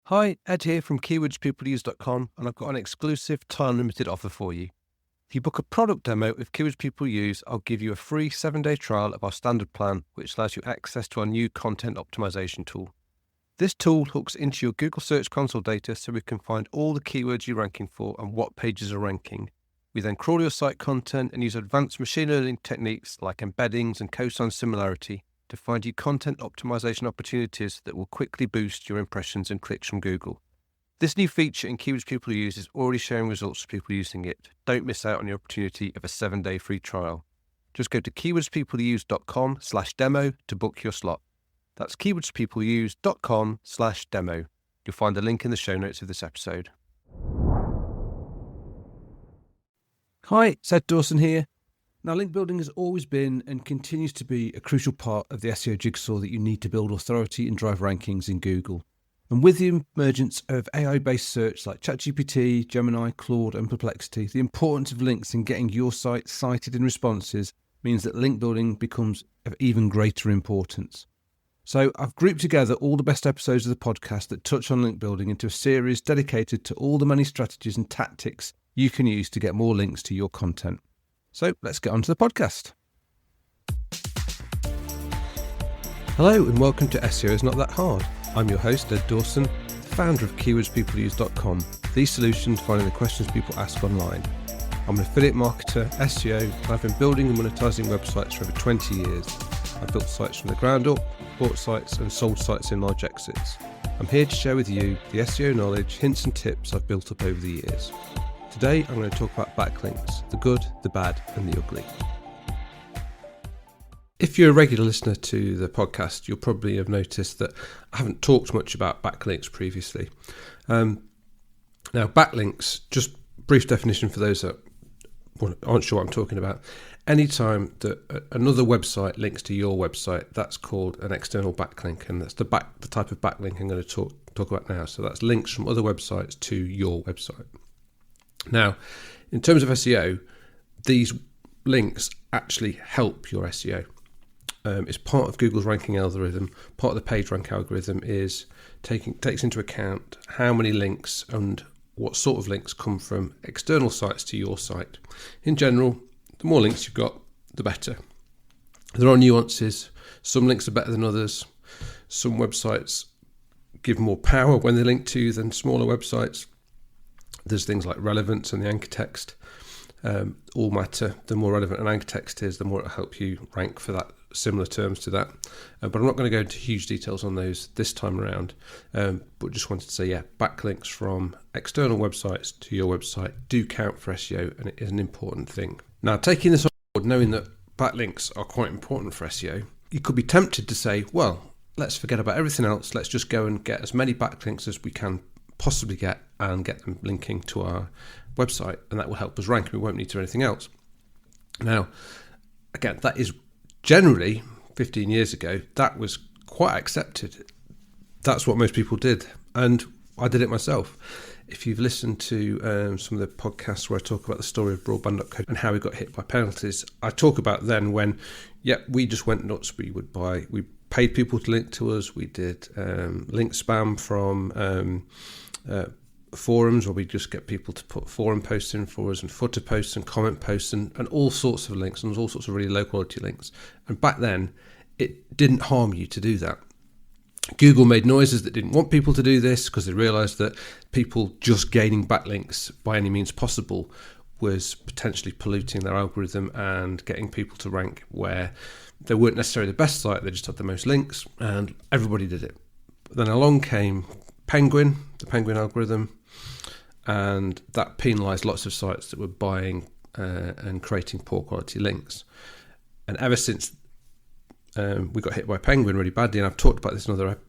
Hi, Ed here from keywordspeopleuse.com, and I've got an exclusive time-limited offer for you. If you book a product demo with Keywords People Use, I'll give you a free 7-day trial of our standard plan, which allows you access to our new content optimization tool. This tool hooks into your Google Search Console data so we can find all the keywords you're ranking for and what pages are ranking. We then crawl your site content and use advanced machine learning techniques like embeddings and cosine similarity to find you content optimization opportunities that will quickly boost your impressions and clicks from Google. This new feature in Keywords People Use is already showing results for people using it. Don't miss out on the opportunity of a 7-day free trial. Just go to keywordspeopleuse.com/demo to book your slot. That's keywordspeopleuse.com/demo. You'll find the link in the show notes of this episode. Hi, it's Ed Dawson here. Now, link building has always been and continues to be a crucial part of the SEO jigsaw that you need to build authority and drive rankings in Google. And with the emergence of AI-based search like ChatGPT, Gemini, Claude and Perplexity, the importance of links in getting your site cited in responses means that link building becomes of even greater importance. So I've grouped together all the best episodes of the podcast that touch on link building into a series dedicated to all the many strategies and tactics you can use to get more links to your content. So let's get on to the podcast. Hello and welcome to SEO is Not That Hard. I'm your host, Ed Dawson, the founder of keywordspeopleuse.com, the solution to finding the questions people ask online. I'm an affiliate marketer, SEO, and I've been building and monetizing websites for over 20 years. I've built sites from the ground up, bought sites and sold sites in large exits. I'm here to share with you the SEO knowledge, hints and tips I've built up over the years. Today, I'm going to talk about backlinks, the good, the bad, and the ugly. If you're a regular listener to the podcast, you'll probably have noticed that I haven't talked much about backlinks previously. Now, backlinks, just brief definition for those that aren't sure what I'm talking about. Anytime that another website links to your website, that's called an external backlink, and that's the type of backlink I'm going to talk about now. So that's links from other websites to your website. Now, in terms of SEO, these links actually help your SEO. It's part of Google's ranking algorithm. Part of the page rank algorithm is takes into account how many links and what sort of links come from external sites to your site. In general, the more links you've got, the better. There are nuances. Some links are better than others. Some websites give more power when they link to you than smaller websites. There's things like relevance and the anchor text all matter. The more relevant an anchor text is, the more it'll help you rank for that, similar terms to that. But I'm not going to go into huge details on those this time around. But just wanted to say, backlinks from external websites to your website do count for SEO, and it is an important thing. Now, taking this on board, knowing that backlinks are quite important for SEO, you could be tempted to say, well, let's forget about everything else. Let's just go and get as many backlinks as we can possibly get and get them linking to our website, and that will help us rank. We won't need to do anything else. Now, again, that is generally 15 years ago, that was quite accepted. That's what most people did, and I did it myself. If you've listened to some of the podcasts where I talk about the story of broadband.co and how we got hit by penalties, I talk about then when, we just went nuts. We paid people to link to us. We did link spam from forums where we just get people to put forum posts in for us and footer posts and comment posts and all sorts of links, and all sorts of really low quality links. And back then, it didn't harm you to do that. Google made noises that didn't want people to do this because they realised that people just gaining backlinks by any means possible was potentially polluting their algorithm and getting people to rank where they weren't necessarily the best site, they just had the most links, and everybody did it. But then along came Penguin, the Penguin algorithm, and that penalised lots of sites that were buying and creating poor quality links. And ever since we got hit by Penguin really badly, and I've talked about this in other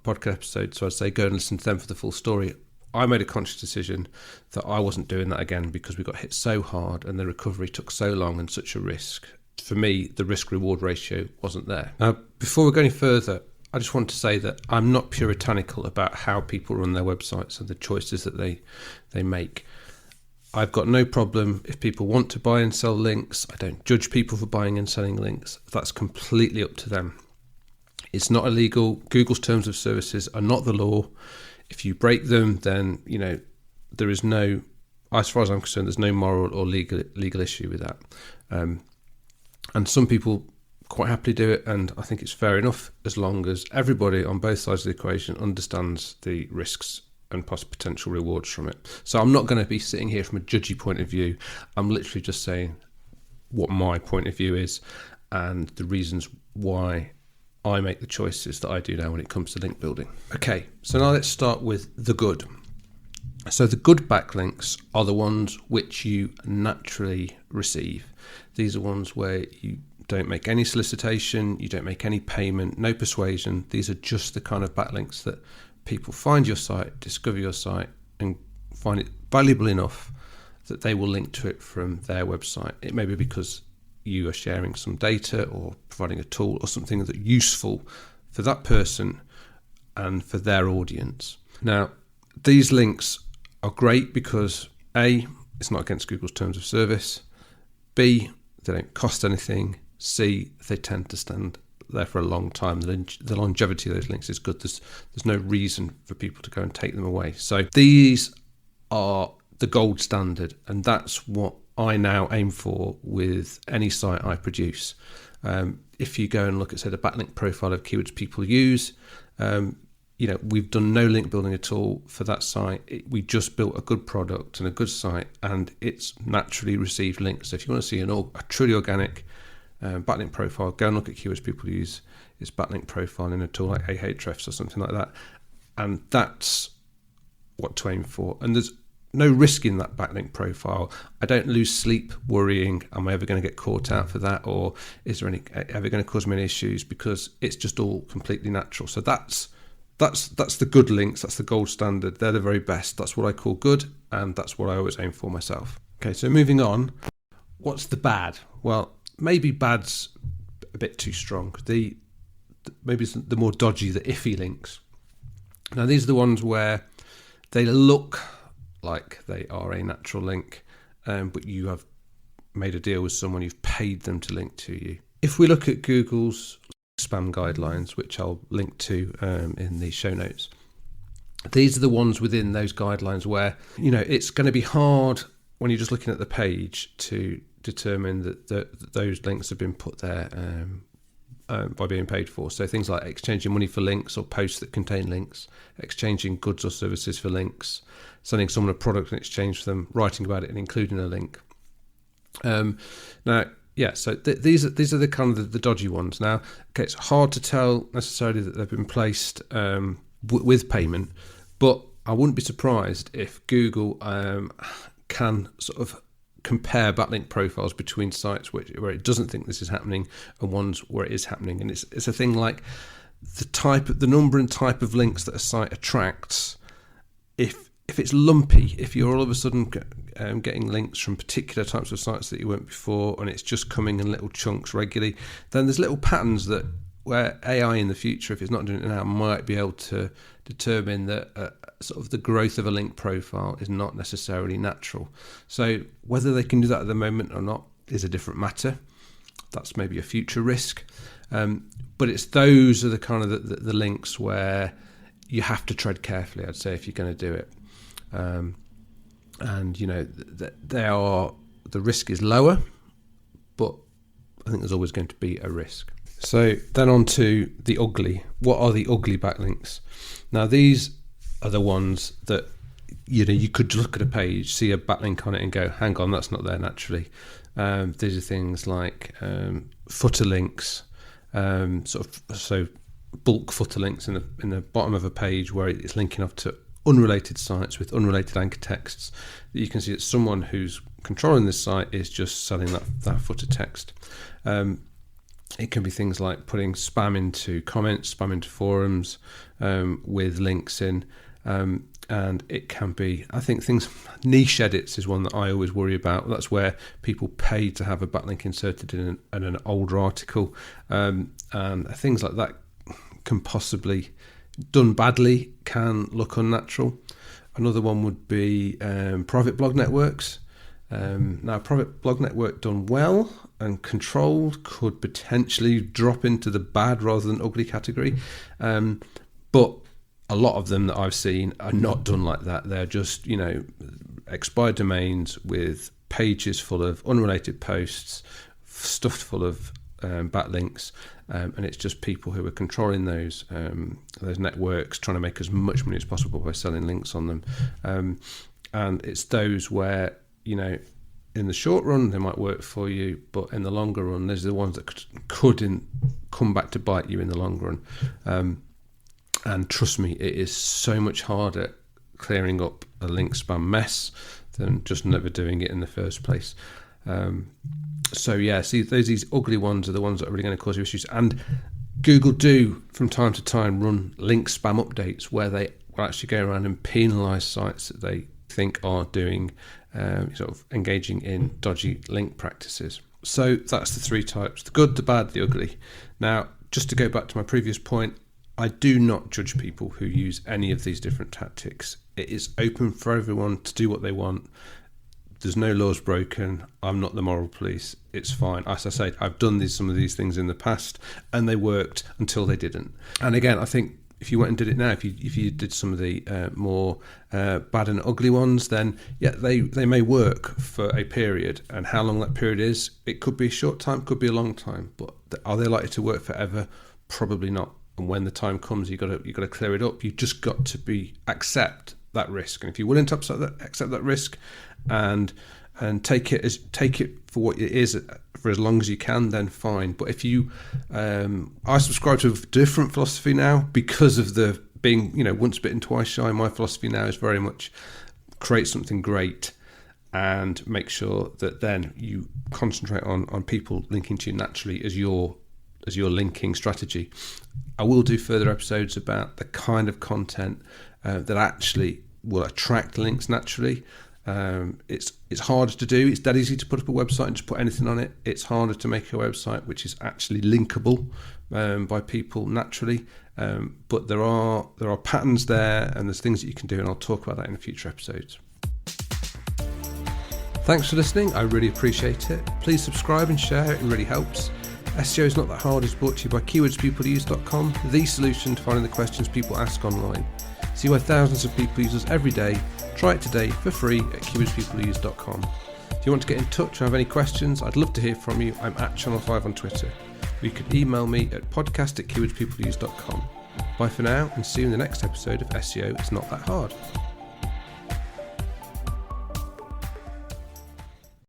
podcast episodes, so I'd say go and listen to them for the full story. I made a conscious decision that I wasn't doing that again because we got hit so hard and the recovery took so long and such a risk. For me, the risk-reward ratio wasn't there. Now, before we go any further, I just want to say that I'm not puritanical about how people run their websites and the choices that they make. I've got no problem if people want to buy and sell links. I don't judge people for buying and selling links. That's completely up to them. It's not illegal. Google's terms of services are not the law. If you break them, then there is no, as far as I'm concerned, there's no moral or legal issue with that. And some people quite happily do it, and I think it's fair enough as long as everybody on both sides of the equation understands the risks and potential rewards from it. So I'm not going to be sitting here from a judgy point of view. I'm literally just saying what my point of view is and the reasons why I make the choices that I do now when it comes to link building. Okay, so now let's start with the good. So the good backlinks are the ones which you naturally receive. These are ones where you don't make any solicitation, you don't make any payment, no persuasion. These are just the kind of backlinks that people find your site, discover your site, and find it valuable enough that they will link to it from their website. It may be because you are sharing some data or providing a tool or something that's useful for that person and for their audience. Now, these links are great because A, it's not against Google's terms of service, B, they don't cost anything, C, they tend to stand there for a long time. The longevity of those links is good. There's no reason for people to go and take them away. So these are the gold standard, and that's what I now aim for with any site I produce. If you go and look at, say, the backlink profile of keywords people use, we've done no link building at all for that site. We just built a good product and a good site, and it's naturally received links. So if you want to see a truly organic backlink profile, go and look at keywords people use. It's backlink profile in a tool like Ahrefs or something like that, and that's what to aim for. And there's no risk in that backlink profile. I don't lose sleep worrying, am I ever going to get caught out for that, or is there ever going to cause me any issues, because it's just all completely natural. So that's the good links. That's the gold standard. They're the very best. That's what I call good, and that's what I always aim for myself. Okay, so moving on. What's the bad? Well, maybe bad's a bit too strong. Maybe the more dodgy, the iffy links. Now, these are the ones where they look like they are a natural link, but you have made a deal with someone, you've paid them to link to you. If we look at Google's spam guidelines, which I'll link to in the show notes, these are the ones within those guidelines where it's going to be hard when you're just looking at the page to determine that those links have been put there by being paid for. So things like exchanging money for links or posts that contain links, exchanging goods or services for links, sending someone a product in exchange for them, writing about it and including a link. So these are the kind of the dodgy ones. Now, okay, it's hard to tell necessarily that they've been placed with payment, but I wouldn't be surprised if Google can sort of compare backlink profiles between sites where it doesn't think this is happening and ones where it is happening. And it's a thing like the number and type of links that a site attracts. If it's lumpy, if you're all of a sudden getting links from particular types of sites that you weren't before, and it's just coming in little chunks regularly, then there's little patterns that where AI in the future, if it's not doing it now, might be able to determine that sort of the growth of a link profile is not necessarily natural. So whether they can do that at the moment or not is a different matter. That's maybe a future risk. But those are the kind of the links where you have to tread carefully, I'd say, if you're going to do it. The risk is lower, but I think there's always going to be a risk. So then on to the ugly. What are the ugly backlinks? Now, these are the ones that you could look at a page, see a backlink on it and go, hang on, that's not there naturally. These are things like footer links, so bulk footer links in the bottom of a page where it's linking off to unrelated sites with unrelated anchor texts. That you can see that someone who's controlling this site is just selling that footer text. It can be things like putting spam into comments, spam into forums with links in. And it can be, I think, niche edits is one that I always worry about. That's where people pay to have a backlink inserted in an older article. And things like that can possibly, done badly, can look unnatural. Another one would be private blog networks. Now, private blog network done well and controlled could potentially drop into the bad rather than ugly category. But a lot of them that I've seen are not done like that. They're just, expired domains with pages full of unrelated posts, stuffed full of backlinks, and it's just people who are controlling those networks, trying to make as much money as possible by selling links on them. And it's those where, in the short run, they might work for you, but in the longer run, those are the ones that could come back to bite you in the long run. And trust me, it is so much harder clearing up a link spam mess than just never doing it in the first place. These ugly ones are the ones that are really going to cause you issues. And Google do, from time to time, run link spam updates where they will actually go around and penalise sites that they think are doing sort of engaging in dodgy link practices. So that's the three types: the good, the bad, the ugly. Now, just to go back to my previous point, I do not judge people who use any of these different tactics. It is open for everyone to do what they want. There's no laws broken. I'm not the moral police. It's fine. As I say, I've done some of these things in the past, and they worked until they didn't. And again, I think if you went and did it now, if you did some of the more bad and ugly ones, then they may work for a period. And how long that period is, it could be a short time, could be a long time. But are they likely to work forever? Probably not. And when the time comes, you've got to clear it up. You've just got to accept that risk. And if you're willing to accept that risk, and take it for what it is for as long as you can, then fine. But if you, I subscribe to a different philosophy now because of the being, once bitten, twice shy. My philosophy now is very much create something great and make sure that then you concentrate on people linking to you naturally as your linking strategy. I will do further episodes about the kind of content that actually will attract links naturally. It's harder to do. It's that easy to put up a website and just put anything on it. It's harder to make a website which is actually linkable by people naturally. But there are patterns there, and there's things that you can do, and I'll talk about that in future episodes. Thanks for listening. I really appreciate it. Please subscribe and share. It really helps. SEO is Not That Hard is brought to you by keywordspeopleuse.com, the solution to finding the questions people ask online. See why thousands of people use us every day. Try it today for free at keywordspeopleuse.com. If you want to get in touch or have any questions, I'd love to hear from you. I'm at Channel 5 on Twitter. Or you could email me at podcast@keywordspeopleuse.com. Bye for now, and see you in the next episode of SEO It's Not That Hard.